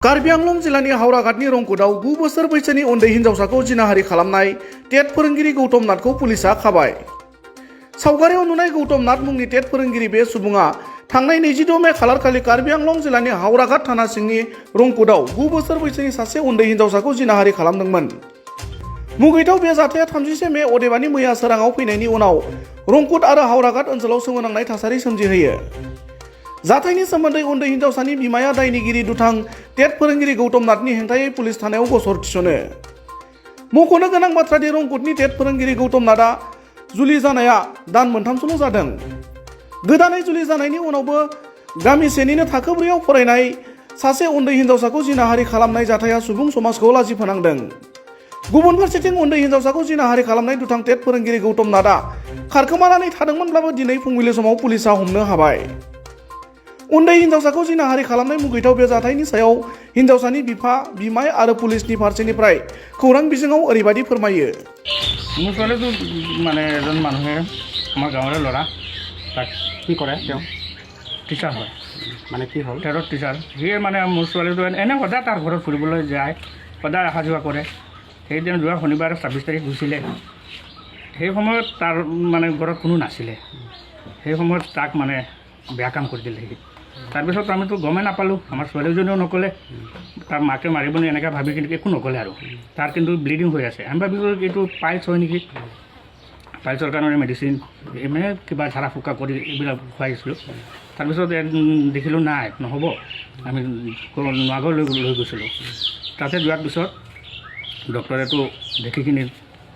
कार्बि आंलं जिल्लानि हावराघाटनि रंकुटाव 9 बोसोर बैसोनि उन्दै हिनजावसाखौ जिनाहारि खालामनाय टेट फोरोंगिरि गौतम नाथखौ पुलिसा खाबाय। सावगारियाव नुनाय गौतम नाथ मुंनि टेट फोरोंगिरि बे सुबुङा थांनाय 26 मे खालारखालि कार्बि आंलं जिल्लानि हावराघाट थाना सिंनि रंकुटाव 9 बोसोर बैसोनि सासे उन्दै हिनजावसाखौ जिनाहारि खालामदोंमोन। मुगैथाव बे जाथाया 31 मे अदेबानि मैया सोराङाव फैनायनि उनाव रंकुट आरो हावराघाट ओनसोलाव सोमोनांनाय थासारि सोमजिहोयो। जाथायनि सोमोन्दै उन्दै हिनजावसानि बिमाया दायनिगिरि दुथां टेट फोरोंगिरि गौतम नाथनि हेंथायै पुलिस थानायाव गसर थिसनो। मख'नो गोनां बाथ्रादि रंकुटनि टेट फोरोंगिरि गौतम नाथआ जुलि जानाया दान मोनथामसोल' जादों। गोदानै जुलि जानायनि उनावबो गामिसेनिनो थाखो 4आव फरायनाय सासे उन्दै हिनजावसाखौ जिनाहारि खालामनाय जाथाया सुबुं समाजखौ लाजि फोनांदों। गुबुन फारसेथिं उन्दै हिनजावसाखौ जिनाहारि खालामनाय दुथां टेट फोरोंगिरि गौतम नाथआ खारखोमानानै थादोंमोनब्लाबो दिनै फुंबिलि समाव पुलिसा हमनो हाबाय। उन्दै हिनजावसाखौ जिनाहारि खालामनाय मुगैथाव बे जाथायनि सायाव हिनजावसानि बिफा, बिमाय आरो पुलिसनि फारसेनिफ्राय खौरां बिजोङाव ओरैबायदि फोरमायो। মোৰ ছোৱালীটো মানে এজন মানুহে আমাৰ গাঁৱৰে ল'ৰা, তাক কি কৰে তেওঁ? টিচাৰ হয়, মানে কি হ'ল? টেটৰ টিচাৰ। সিয়ে মানে মোৰ ছোৱালীটো এনে সদায় তাৰ ঘৰত ফুৰিবলৈ যায়, সদায় অহা যোৱা কৰে। সেইদিনা যোৱা শনিবাৰে 26 তাৰিখ গৈছিলে। সেই সময়ত তাৰ মানে ঘৰত কোনো নাছিলে। সেই সময়ত তাক মানে বেয়া কাম কৰি দিলে সি। তাৰপিছত আমিতো গমেই নাপালোঁ, আমাৰ ছোৱালীজনীও নক'লে, তাৰ মাকে মাৰিবনি এনেকৈ ভাবি কিন্তু একো নক'লে আৰু। তাৰ কিন্তু ব্লিডিং হৈ আছে। আমি ভাবিলোঁ এইটো পাইলছ হয় নেকি, পাইলছৰ কাৰণে মেডিচিন মানে কিবা ঝাৰা ফুকা কৰি এইবিলাক খুৱাইছিলোঁ। তাৰপিছত দেখিলোঁ নাই নহ'ব, আমি নগাঁৱলৈ লৈ গৈছিলোঁ। তাতে যোৱাৰ পিছত ডক্টৰেতো দেখি কিনি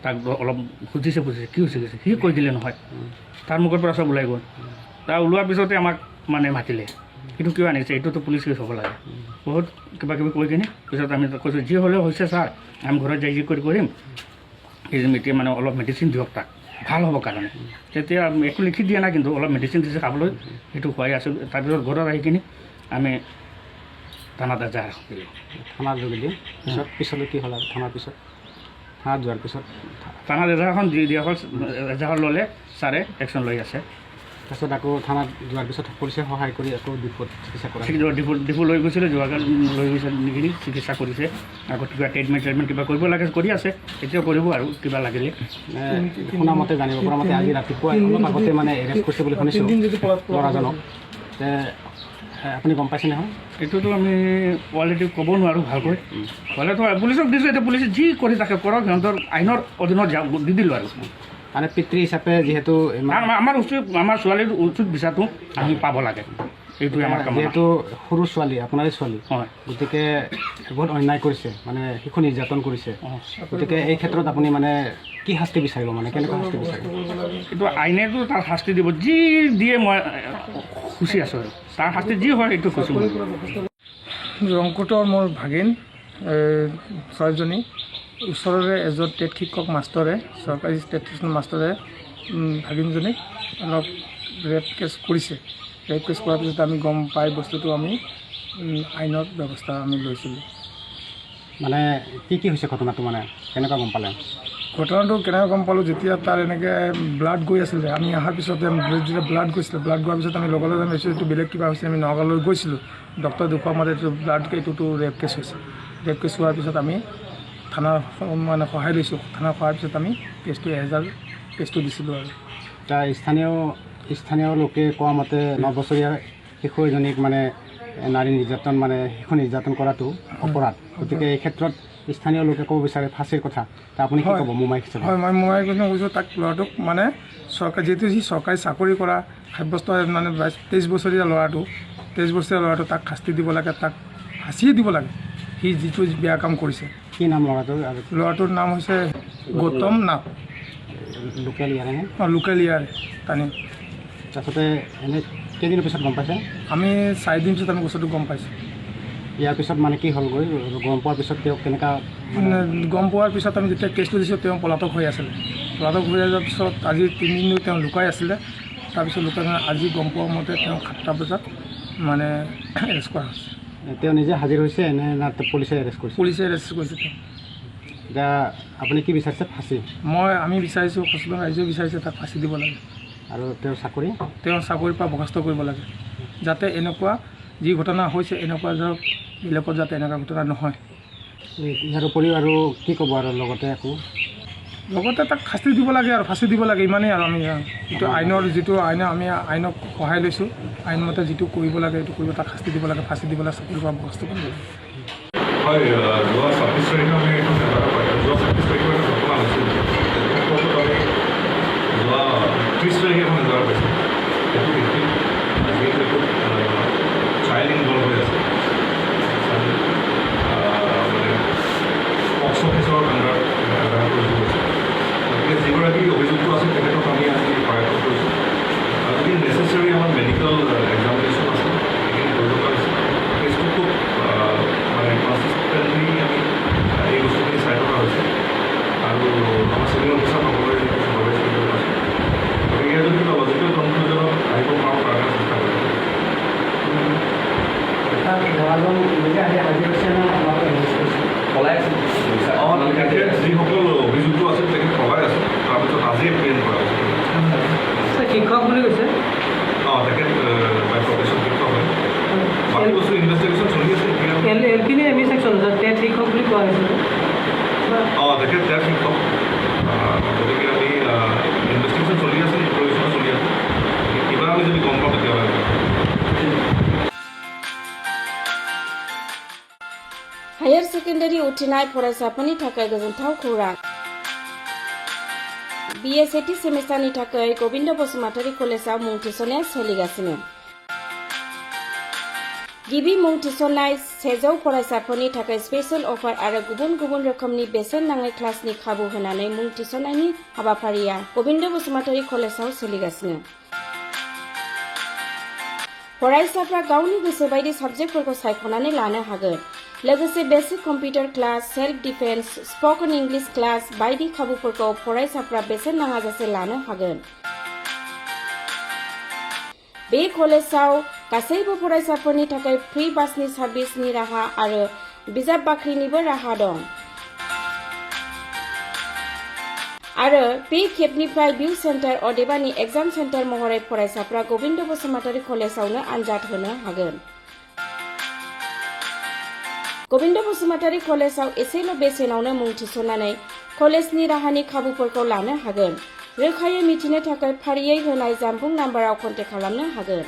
তাক অলপ সুধিছে কি হৈছে সি কৈ দিলে নহয়, তাৰ মুখৰ পৰা চব ওলাই গ'ল। তাৰ ওলোৱাৰ পিছতে আমাক মানে মাতিলে, কিন্তু কিয় আনিছে এইটোতো পুলিচ কেছ হ'ব লাগে, বহুত কিবা কিবি কৈ কিনে পিছত আমি কৈছোঁ যি হ'লেও হৈছে ছাৰ, আমি ঘৰত যাই যি কৰিম, এতিয়া মানে অলপ মেডিচিন দিয়ক তাক ভাল হ'ব কাৰণে। তেতিয়া একো লিখি দিয়া নাই, কিন্তু অলপ মেডিচিন দিছে খাবলৈ, সেইটো খুৱাই আছোঁ। তাৰপিছত ঘৰত আহি কিনি আমি থানাত এজাহাৰ দিলোঁ। থানাত যোগেদি পিছলৈ কি হ'ল আৰু থানাত যোৱাৰ পিছত থানাত এজাহাৰখন দিয়া হ'ল, এজাহাৰ ল'লে ছাৰে একশ্যন লৈ আছে। তাৰপিছত আকৌ থানাত যোৱাৰ পিছত পুলিচে সহায় কৰি আকৌ ডিপুত চিকিৎসা কৰে। ডিপু লৈ গৈছিলে, যোৱাকালি লৈ গৈছে নিকিনি চিকিৎসা কৰিছে। আকৌ কিবা ট্ৰিটমেণ্ট কিবা কৰিব লাগে কৰি আছে, এতিয়াও কৰিব আৰু কিবা লাগিলে। শুনা মতে জানিব পৰা মতে আজি ৰাতিপুৱা অলপ আগতে মানে এৰেষ্ট কৰিছে বুলি শুনিছোঁ ল'ৰাজনক। আপুনি গম পাইছে নহয়? এইটোতো আমি অলৰেডি ক'ব নোৱাৰোঁ ভালকৈ, হ'লেতো পুলিচক দিছোঁ। এতিয়া পুলিচে যি কৰি তাকে কৰক, সিহঁতৰ আইনৰ অধীনত দি দিলোঁ আৰু। মানে পিতৃ হিচাপে যিহেতু আমাৰ ছোৱালীৰ উচিত বিচাৰটো আমি পাব লাগে, এইটোৱে আমাৰ কাম। যিহেতু সৰু ছোৱালী, আপোনাৰে ছোৱালী, হয়, গতিকে বহুত অন্যায় কৰিছে, মানে শিশু নিৰ্যাতন কৰিছে। গতিকে এই ক্ষেত্ৰত আপুনি মানে কি শাস্তি বিচাৰিব, মানে কেনেকুৱা শাস্তি বিচাৰিব? এইটো আইনেতো তাৰ শাস্তি দিব, যি দিয়ে মই খুচি আছোঁ আৰু তাৰ শাস্তি যি হয় সেইটো খুচি। ৰংকুটৰ মোৰ ভাগিন ছোৱালীজনী ওচৰৰে এজন টেট শিক্ষক মাষ্টৰে, চৰকাৰী টেট মাষ্টৰে ভাগিনজনীক অলপ ৰেপ কেছ কৰিছে। ৰেপ কেছ কৰাৰ পিছত আমি গম পাই বস্তুটো আমি আইনত ব্যৱস্থা আমি লৈছিলোঁ। মানে কি হৈছে ঘটনাটো, মানে কেনেকুৱা গম পালে? ঘটনাটো কেনেকৈ গম পালোঁ, যেতিয়া তাৰ এনেকৈ ব্লাড গৈ আছিলে, আমি অহাৰ পিছতে যেতিয়া ব্লাড গৈছিলে, ব্লাড গোৱাৰ পিছত আমি লগে লগে ভাবিছোঁ এইটো বেলেগ কিবা হৈছে। আমি নগাঁৱলৈ গৈছিলোঁ, ডক্টৰ দেখুওৱা মতে এইটো ব্লাড এইটোতো ৰেপ কেছ হৈছে। ৰেপ কেছ হোৱাৰ পিছত আমি থানাৰ মানে সহায় লৈছোঁ। থানাৰ সহায়ৰ পিছত আমি কেছটো 1000 কেছটো দিছিলোঁ আৰু। স্থানীয় লোকে কোৱা মতে 9 বছৰীয়া শিশু এজনীক মানে নাৰী নিৰ্যাতন, মানে শিশু নিৰ্যাতন কৰাটো অপৰাধ। গতিকে এই ক্ষেত্ৰত স্থানীয় লোকে ক'ব বিচাৰে ফাঁচীৰ কথা, তা আপুনি কি ক'ব মোমাইক হিচাপে? হয়, মই মোমাইক কৈছোঁ তাক ল'ৰাটোক মানে যিহেতু সি চৰকাৰী চাকৰি কৰা সাব্যস্ত মানে 23 বছৰীয়া ল'ৰাটো তাক শাস্তি দিব লাগে, তাক ফাঁচিয়ে দিব লাগে, সি যিটো বেয়া কাম কৰিছে। কি নাম ল'ৰাটোৰ? ল'ৰাটোৰ নাম হৈছে গৌতম নাথ, লোকেল ইয়াৰে। লোকেল ইয়াৰে টানি। তাৰপিছতে এনেই কেইদিনৰ পিছত গম পাইছে? আমি 4 দিন পিছত আমি বস্তুটো গম পাইছোঁ। ইয়াৰ পিছত মানে কি হ'লগৈ, গম পোৱাৰ পিছত তেওঁক কেনেকুৱা? গম পোৱাৰ পিছত আমি যেতিয়া কেছটো দিছোঁ তেওঁ পলাতক হৈ আছিলে। পলাতক হৈ যোৱাৰ পিছত আজি 3 দিন তেওঁ লুকাই আছিলে। তাৰপিছত লুকাই আজি গম পোৱা মতে তেওঁ 7টা বজাত মানে এৰেষ্ট কৰা হৈছে। তেওঁ নিজে হাজিৰ হৈছে নে না পুলিচে এৰেষ্ট কৰিছে? পুলিচে এৰেষ্ট কৰিছে তেওঁ। এতিয়া আপুনি কি বিচাৰিছে? ফাঁচী? আমি বিচাৰিছোঁ, সচেতন ৰাইজেও বিচাৰিছে তাক ফাঁচি দিব লাগে। আৰু তেওঁৰ চাকৰিৰ পৰা বৰ্খাস্ত কৰিব লাগে, যাতে এনেকুৱা যি ঘটনা হৈছে এনেকুৱা ধৰক বেলেগত যাতে এনেকুৱা ঘটনা নহয়। ইয়াৰ উপৰিও আৰু কি ক'ব আৰু লগতে আকৌ লগতে তাক শাস্তি দিব লাগে আৰু ফাঁচি দিব লাগে, ইমানেই আৰু আমি যিটো আইনৰ আমি আইনক সহায় লৈছোঁ, আইনমতে যিটো কৰিব লাগে সেইটো কৰিব, তাক শাস্তি দিব লাগে, ফাঁচি দিব লাগে, চাকৰি পৰা বস্তু কৰিব লাগে। হয়, যোৱা 26 তাৰিখে আমি এখন যোৱা 26 তাৰিখে এটা ঘটনা হৈছিল। আমি যোৱা 30 তাৰিখে এখন যোৱা পাইছোঁ। সেইটো ব্যক্তি যিহেতু চাইল্ড ইনভলভ হৈ আছে, মানে পক্স অফিচৰ আণ্ডাৰত এজাহাৰ কৰিছোঁ হৈছে। গতিকে যিগৰাকী অভিযুক্ত আছিল তেখেতক আমি আজি কাৰ্যকৰ কৰিছোঁ। যদি নেচেচাৰী আমাৰ মেডিকেল এক্সামিনেশ্যন আছে সেইখিনি কৰিব পাৰিছোঁ। কেছটো খুব মানে কনচিষ্টেণ্টলি আমি এই বস্তুখিনি চাই থকা হৈছে আৰু আমাৰ চিভিল অফিচাৰ সকলোৱে প্ৰৱেশ কৰিব পাৰিছে। গতিকে যদি কিবা লজিকেল কনক্লুজনত আহিব পাৰোঁ কাৰণে চেষ্টা কৰিব। যিসকল অভিযুক্ত আছিল তেখেত পলাই আছিল, তাৰপিছত আজিয়ে প্লেন কৰা হৈছে। শিক্ষক বুলি কৈছে তেখেত বাই প্ৰফেশ্যন শিক্ষক হয়। বাকী বস্তু ইনভেষ্টিগেশ্যন চলি আছে এতিয়া। এল পি নে এম ই ছেকশ্যন টেট শিক্ষক বুলি কোৱা হৈছে তেখেত টেট শিক্ষক। গতিকে আমি ইনভেষ্টিগেশ্যন চলি আছে, ইণ্টাৰভিউশ্যন চলি আছে। কিবা আমি যদি গম পাওঁ তেতিয়াহ'লে हायर सेकेन्डारि उथ्रिनाय फरायसाफोरनि थाखाय गोजोनथाव खौरां। BA सेथि सेमिस्टारनि थाखाय गोविन्द बसुमतारी कलेजाव मुं थिसननाया सोलिगासिनो। गिबि मुं थिसननाय 100 फरायसाफोरनि थाखाय स्पेशल अफार आरो गुबुन गुबुन रोखोमनि बेसेन नाङै क्लासनि खाबु होनानै मुं थिसननायनि हाबाफारिया गोविन्द बसुमतारी कलेजाव सोलिगासिनो। फरायसाफ्रा गावनि गोसो बायदि साबजेक्टफोरखौ सायख'नानै लानो हागोन। लोगोसे basic computer class, self defence, spoken English class बायदि खाबुफोरखौ फरायसाफ्रा बेसेन नाङाजासे लानो हागोन। बे कलेजाव गासैबो फरायसाफोरनि थाखाय फ्री बासनि सार्भिसनि राहा आरो बिजाब बाख्रिनिबो राहा दं। आरो बे खेबनिफ्राय भिउ सेन्टार अदेबानि एग्जाम सेन्टार महरै फरायसाफ्रा गोविन्द बसुमतारी कलेजावनो आनजाद होनो हागोन। गोविन्द बसुमतारी कलेजाव एसेल' बेसेनावनो मुं थिसननानै कलेजनि राहानि खाबुफोरखौ लानो हागोन। रोखायै मिथिनो थाखाय फारियै होनाय जानबुं नाम्बाराव कन्टेक्ट खालामनो हागोन।